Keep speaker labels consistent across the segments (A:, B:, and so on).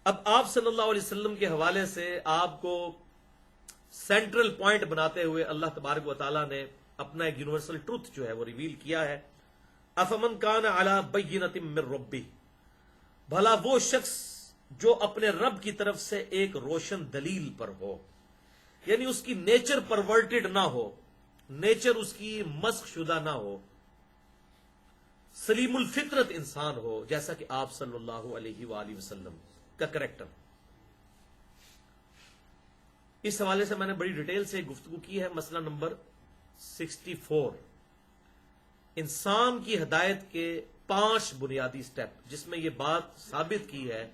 A: اب آپ صلی اللہ علیہ وسلم کے حوالے سے آپ کو سینٹرل پوائنٹ بناتے ہوئے اللہ تبارک و تعالیٰ نے اپنا ایک یونیورسل ٹروتھ جو ہے وہ ریویل کیا ہے. افمن کان علی بینۃ من ربہ، بھلا وہ شخص جو اپنے رب کی طرف سے ایک روشن دلیل پر ہو، یعنی اس کی نیچر پرورٹڈ نہ ہو، نیچر اس کی مسخ شدہ نہ ہو، سلیم الفطرت انسان ہو، جیسا کہ آپ صلی اللہ علیہ وآلہ وسلم کا کریکٹر. اس حوالے سے میں نے بڑی ڈیٹیل سے گفتگو کی ہے. مسئلہ نمبر 64، انسان کی ہدایت کے 5 بنیادی سٹیپ، جس میں یہ بات ثابت کی ہے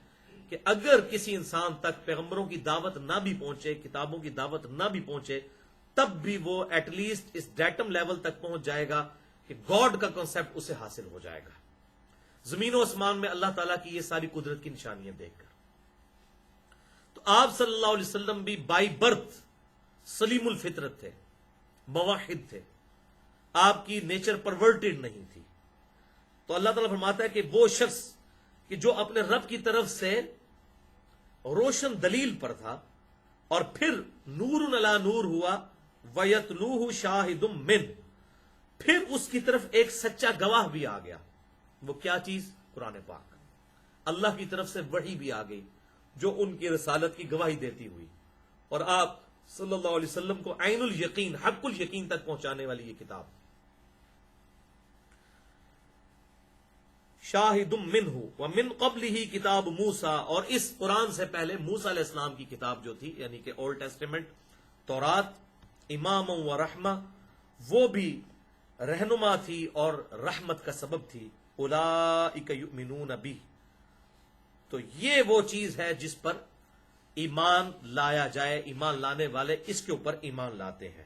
A: کہ اگر کسی انسان تک پیغمبروں کی دعوت نہ بھی پہنچے، کتابوں کی دعوت نہ بھی پہنچے، تب بھی وہ ایٹ لیسٹ اس ڈیٹم لیول تک پہنچ جائے گا کہ گاڈ کا کنسپٹ اسے حاصل ہو جائے گا، زمین و آسمان میں اللہ تعالیٰ کی یہ ساری قدرت کی نشانیاں دیکھ کر. تو آپ صلی اللہ علیہ وسلم بھی بائی برتھ سلیم الفطرت تھے، موحد تھے، آپ کی نیچر پرورٹڈ نہیں تھی. تو اللہ تعالیٰ فرماتا ہے کہ وہ شخص کہ جو اپنے رب کی طرف سے روشن دلیل پر تھا اور پھر نور علی نور ہوا وَيَتْلُوهُ شَاهِدٌ مِّنْهُ، پھر اس کی طرف ایک سچا گواہ بھی آ گیا. وہ کیا چیز؟ قرآن پاک. اللہ کی طرف سے وحی بھی آ گئی جو ان کی رسالت کی گواہی دیتی ہوئی، اور آپ صلی اللہ علیہ وسلم کو عین الیقین، حق الیقین تک پہنچانے والی یہ کتاب. شاہد منہ ومن قبلہ کتاب موسیٰ، اور اس قرآن سے پہلے موسیٰ علیہ السلام کی کتاب جو تھی، یعنی کہ اولڈ ٹیسٹیمنٹ، تورات، امام و رحمہ، وہ بھی رہنما تھی اور رحمت کا سبب تھی. اولئک یؤمنون بہ، تو یہ وہ چیز ہے جس پر ایمان لایا جائے، ایمان لانے والے اس کے اوپر ایمان لاتے ہیں.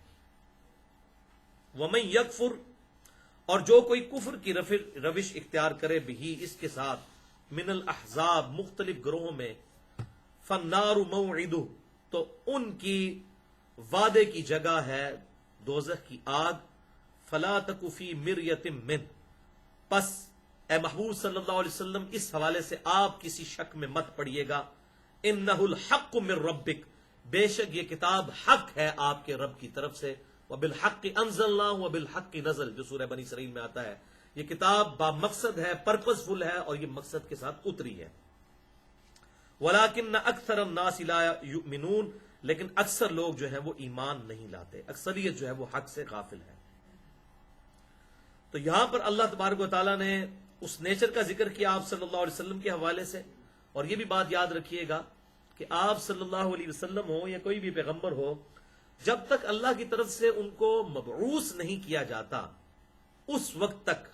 A: ومن یکفر، اور جو کوئی کفر کی روش اختیار کرے بھی اس کے ساتھ، من الاحزاب، مختلف گروہوں میں، فالنار موعدہ، تو ان کی وعدے کی جگہ ہے دوزخ کی آگ. فلا تک فی مریۃ منہ، پس اے محبوب صلی اللہ علیہ وسلم اس حوالے سے آپ کسی شک میں مت پڑیے گا. انہ الحق من ربک، بے شک یہ کتاب حق ہے آپ کے رب کی طرف سے. وبالحق انزلنا وبالحق نزل، جو سورہ بنی اسرائیل میں آتا ہے. یہ کتاب با مقصد ہے، پرپز فل ہے، اور یہ مقصد کے ساتھ اتری ہے. ولکن اکثر الناس لا یؤمنون، لیکن اکثر لوگ جو ہیں وہ ایمان نہیں لاتے، اکثریت جو ہے وہ حق سے غافل ہے. تو یہاں پر اللہ تبارک و تعالیٰ نے اس نیچر کا ذکر کیا آپ صلی اللہ علیہ وسلم کے حوالے سے. اور یہ بھی بات یاد رکھیے گا کہ آپ صلی اللہ علیہ وسلم ہو یا کوئی بھی پیغمبر ہو، جب تک اللہ کی طرف سے ان کو مبعوث نہیں کیا جاتا، اس وقت تک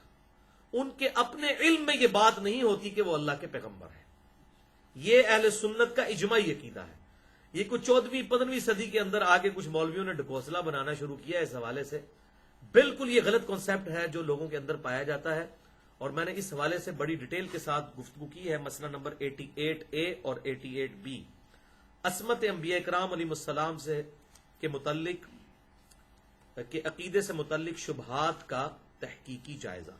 A: ان کے اپنے علم میں یہ بات نہیں ہوتی کہ وہ اللہ کے پیغمبر ہیں. یہ اہل سنت کا اجماعی عقیدہ ہے. یہ کچھ 14ویں-15ویں صدی کے اندر آگے کچھ مولویوں نے ڈھکوسلا بنانا شروع کیا اس حوالے سے. بالکل یہ غلط کنسپٹ ہے جو لوگوں کے اندر پایا جاتا ہے، اور میں نے اس حوالے سے بڑی ڈیٹیل کے ساتھ گفتگو کی ہے. مسئلہ نمبر 88A اور 88B، عصمت انبیاء کرام علیہ السلام سے کے متعلق کے عقیدے سے متعلق شبہات کا تحقیقی جائزہ.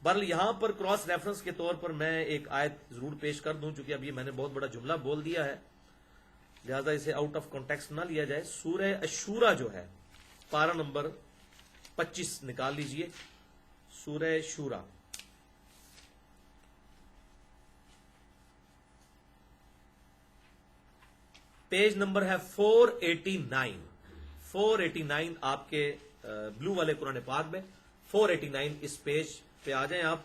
A: بہرحال یہاں پر کراس ریفرنس کے طور پر میں ایک آیت ضرور پیش کر دوں، چونکہ اب یہ میں نے بہت بڑا جملہ بول دیا ہے، لہذا اسے آؤٹ آف کانٹیکسٹ نہ لیا جائے. سورہ الشورى جو ہے، پارہ نمبر 25 نکال لیجئے. سورہ شورى، پیج نمبر ہے 489. 489 آپ کے بلو والے قرآن پاک میں 489 اس پیج پہ آ جائیں آپ.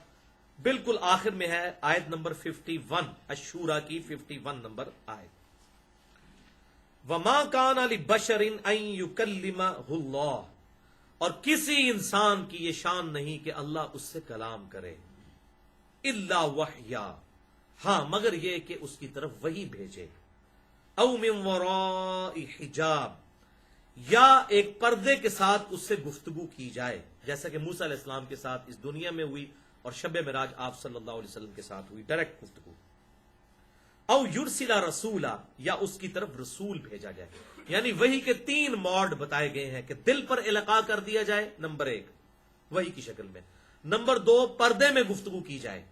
A: بالکل آخر میں ہے آیت نمبر 51، الشورى کی 51 نمبر آیت. وَمَا كَانَ لِبَشَرٍ أَن يُكَلِّمَهُ اللَّهُ، اور کسی انسان کی یہ شان نہیں کہ اللہ اس سے کلام کرے. إِلَّا وَحْيًا، ہاں مگر یہ کہ اس کی طرف وحی بھیجے. او من وراء حجاب، یا ایک پردے کے ساتھ اس سے گفتگو کی جائے، جیسا کہ موسیٰ علیہ السلام کے ساتھ اس دنیا میں ہوئی اور شب معراج آپ صلی اللہ علیہ وسلم کے ساتھ ہوئی ڈائریکٹ گفتگو. او یرسل رسولا، یا اس کی طرف رسول بھیجا جائے. یعنی وحی کے 3 موڈ بتائے گئے ہیں کہ دل پر القاء کر دیا جائے، نمبر 1 وحی کی شکل میں، نمبر 2 پردے میں گفتگو کی جائے،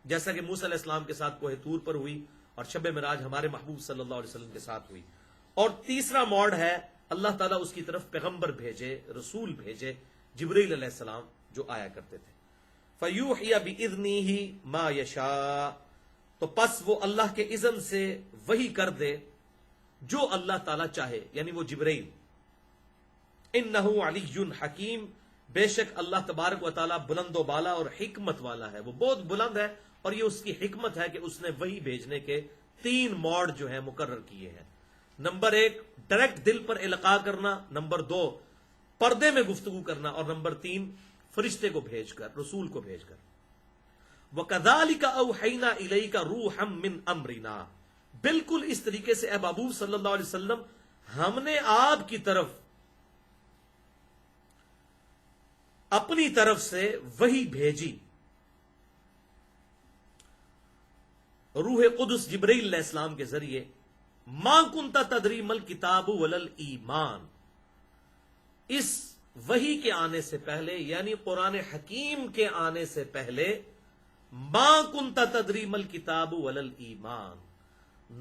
A: جیسا کہ موسیٰ علیہ السلام کے ساتھ کوہ طور پر ہوئی اور شب معراج ہمارے محبوب صلی اللہ علیہ وسلم کے ساتھ ہوئی. اور تیسرا موڈ ہے اللہ تعالیٰ اس کی طرف پیغمبر بھیجے، رسول بھیجے، جبرائیل علیہ السلام جو آیا کرتے تھے. فَيُوحِيَ بِإِذْنِهِ مَا يَشَاءُ، تو پس وہ اللہ کے اذن سے وحی کر دے جو اللہ تعالیٰ چاہے، یعنی وہ جبرائیل. اِنَّهُ عَلِيٌّ حَكِيمٌ، بے شک اللہ تبارک و تعالیٰ بلند و بالا اور حکمت والا ہے، وہ بہت بلند ہے، اور یہ اس کی حکمت ہے کہ اس نے وحی بھیجنے کے 3 موڈ جو ہیں مقرر کیے ہیں. نمبر 1 ڈائریکٹ دل پر القاء کرنا، نمبر 2 پردے میں گفتگو کرنا، اور نمبر 3 فرشتے کو بھیج کر، رسول کو بھیج کر. وَكَذَلِكَ أَوْحَيْنَا إِلَيْكَ رُوحًا مِّنْ أَمْرِنَا، بالکل اس طریقے سے اے محبوب صلی اللہ علیہ وسلم ہم نے آپ کی طرف اپنی طرف سے وحی بھیجی. روح قدس جبرائیل علیہ السلام کے ذریعے. ما کنت تدری مل کتاب ولل ایمان، اس وحی کے آنے سے پہلے یعنی قرآن حکیم کے آنے سے پہلے ما کنت تدری مل کتاب ولل ایمان،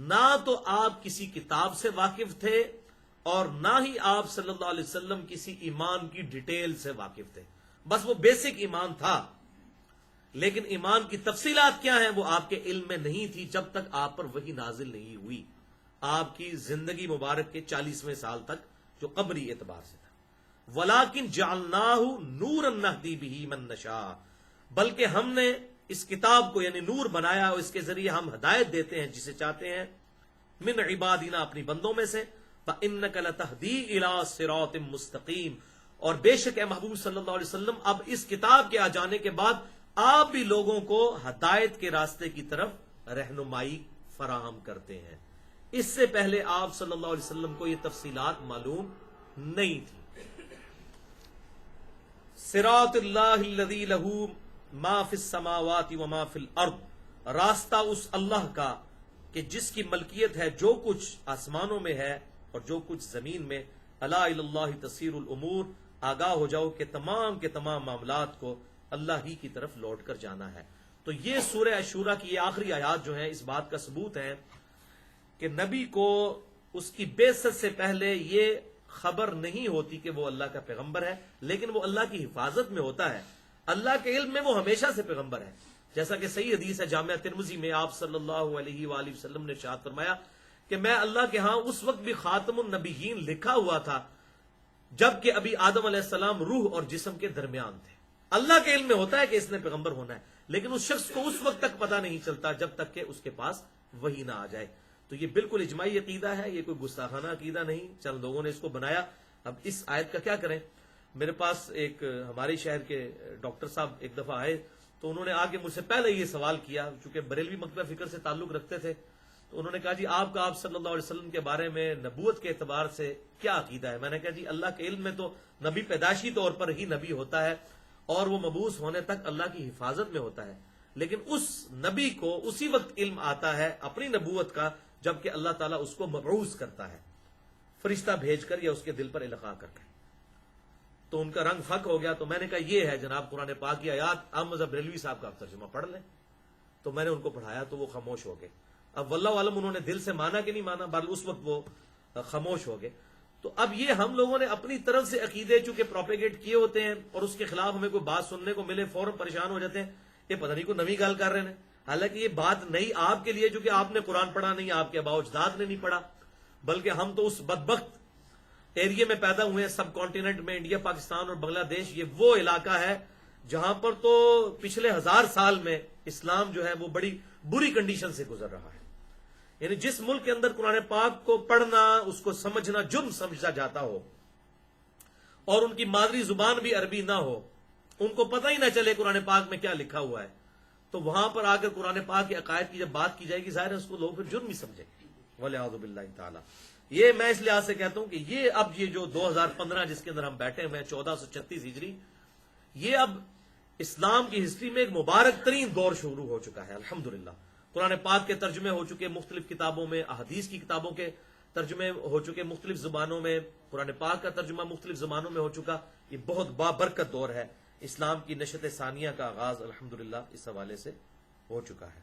A: نہ تو آپ کسی کتاب سے واقف تھے اور نہ ہی آپ صلی اللہ علیہ وسلم کسی ایمان کی ڈیٹیل سے واقف تھے. بس وہ بیسک ایمان تھا، لیکن ایمان کی تفصیلات کیا ہیں وہ آپ کے علم میں نہیں تھی جب تک آپ پر وحی نازل نہیں ہوئی، آپ کی زندگی مبارک کے 40ویں سال تک جو قبری اعتبار سے تھا. وَلَٰكِن جَعَلْنَاهُ نُورًا نَّهْدِي بِهِ مَن نَّشَاءُ، بلکہ ہم نے اس کتاب کو یعنی نور بنایا اور اس کے ذریعے ہم ہدایت دیتے ہیں جسے چاہتے ہیں. من عبادنا، اپنی بندوں میں سے. فَإِنَّكَ لَتَهْدِي إِلَىٰ صِرَاطٍ مُسْتَقِيمٍ، اور بے شک اے محبوب صلی اللہ علیہ وسلم اب اس کتاب کے آ جانے کے بعد آپ بھی لوگوں کو ہدایت کے راستے کی طرف رہنمائی فراہم کرتے ہیں. اس سے پہلے آپ صلی اللہ علیہ وسلم کو یہ تفصیلات معلوم نہیں تھی. صراط اللہ الذی لہ ما فی السماوات وما فی الارض، راستہ اس اللہ کا کہ جس کی ملکیت ہے جو کچھ آسمانوں میں ہے اور جو کچھ زمین میں. الا الی اللہ تصیر الامور، آگاہ ہو جاؤ کہ تمام کے تمام معاملات کو اللہ ہی کی طرف لوٹ کر جانا ہے. تو یہ سورہ عشورہ کی یہ آخری آیات جو ہیں اس بات کا ثبوت ہے کہ نبی کو اس کی بعثت سے پہلے یہ خبر نہیں ہوتی کہ وہ اللہ کا پیغمبر ہے، لیکن وہ اللہ کی حفاظت میں ہوتا ہے. اللہ کے علم میں وہ ہمیشہ سے پیغمبر ہے، جیسا کہ صحیح حدیث ہے جامعہ ترمذی میں آپ صلی اللہ علیہ وآلہ وسلم نے ارشاد فرمایا کہ میں اللہ کے ہاں اس وقت بھی خاتم النبیین لکھا ہوا تھا جبکہ ابھی آدم علیہ السلام روح اور جسم کے درمیان تھے. اللہ کے علم میں ہوتا ہے کہ اس نے پیغمبر ہونا ہے، لیکن اس شخص کو اس وقت تک پتہ نہیں چلتا جب تک کہ اس کے پاس وحی نہ آ جائے. تو یہ بالکل اجماعی عقیدہ ہے، یہ کوئی گستاخانہ عقیدہ نہیں، چند لوگوں نے اس کو بنایا. اب اس آیت کا کیا کریں؟ میرے پاس ایک ہمارے شہر کے ڈاکٹر صاحب ایک دفعہ آئے تو انہوں نے آ کے مجھ سے پہلے یہ سوال کیا، چونکہ بریلوی مکتبہ فکر سے تعلق رکھتے تھے. تو انہوں نے کہا جی آپ صلی اللہ علیہ وسلم کے بارے میں نبوت کے اعتبار سے کیا عقیدہ ہے؟ میں نے کہا جی اللہ کے علم میں تو نبی پیدائشی طور پر ہی نبی ہوتا ہے اور وہ مبعوث ہونے تک اللہ کی حفاظت میں ہوتا ہے، لیکن اس نبی کو اسی وقت علم آتا ہے اپنی نبوت کا جبکہ اللہ تعالیٰ اس کو مبعوث کرتا ہے فرشتہ بھیج کر یا اس کے دل پر القاء کر کے. تو ان کا رنگ فک ہو گیا. تو میں نے کہا یہ ہے جناب قرآن پاک کی آیات، احمد بریلوی صاحب کا آپ ترجمہ پڑھ لیں. تو میں نے ان کو پڑھایا تو وہ خاموش ہو گئے. اب واللہ عالم انہوں نے دل سے مانا کہ نہیں مانا، بہرحال اس وقت وہ خاموش ہو گئے. تو اب یہ ہم لوگوں نے اپنی طرف سے عقیدے چونکہ پروپیگیٹ کیے ہوتے ہیں اور اس کے خلاف ہمیں کوئی بات سننے کو ملے فوراً پریشان ہو جاتے ہیں، یہ پتہ نہیں کوئی نئی گال کر رہے ہیں. حالانکہ یہ بات نئی آپ کے لیے چونکہ آپ نے قرآن پڑھا نہیں، آپ کے آباء و اجداد نے نہیں پڑھا، بلکہ ہم تو اس بدبخت ایریے میں پیدا ہوئے ہیں سب کانٹیننٹ میں. انڈیا، پاکستان اور بنگلہ دیش یہ وہ علاقہ ہے جہاں پر تو پچھلے 1000 سال میں اسلام جو ہے وہ بڑی بری کنڈیشن سے گزر رہا ہے. یعنی جس ملک کے اندر قرآن پاک کو پڑھنا، اس کو سمجھنا جرم سمجھا جاتا ہو اور ان کی مادری زبان بھی عربی نہ ہو، ان کو پتہ ہی نہ چلے قرآن پاک میں کیا لکھا ہوا ہے، تو وہاں پر آ کر قرآن پاک کے عقائد کی جب بات کی جائے گی ظاہر ہے اس کو لوگ پھر جرم ہی سمجھیں گے. والعیاذ باللہ تعالی. یہ میں اس لحاظ سے کہتا ہوں کہ یہ اب یہ جو 2015 جس کے اندر ہم بیٹھے ہوئے ہیں 1436 ہجری، یہ اب اسلام کی ہسٹری میں ایک مبارک ترین دور شروع ہو چکا ہے. الحمدللہ قرآن پاک کے ترجمے ہو چکے مختلف کتابوں میں، احادیث کی کتابوں کے ترجمے ہو چکے مختلف زبانوں میں، قرآن پاک کا ترجمہ مختلف زبانوں میں ہو چکا. یہ بہت بابرکت دور ہے. اسلام کی نشت ثانیہ کا آغاز الحمدللہ اس حوالے سے ہو چکا ہے.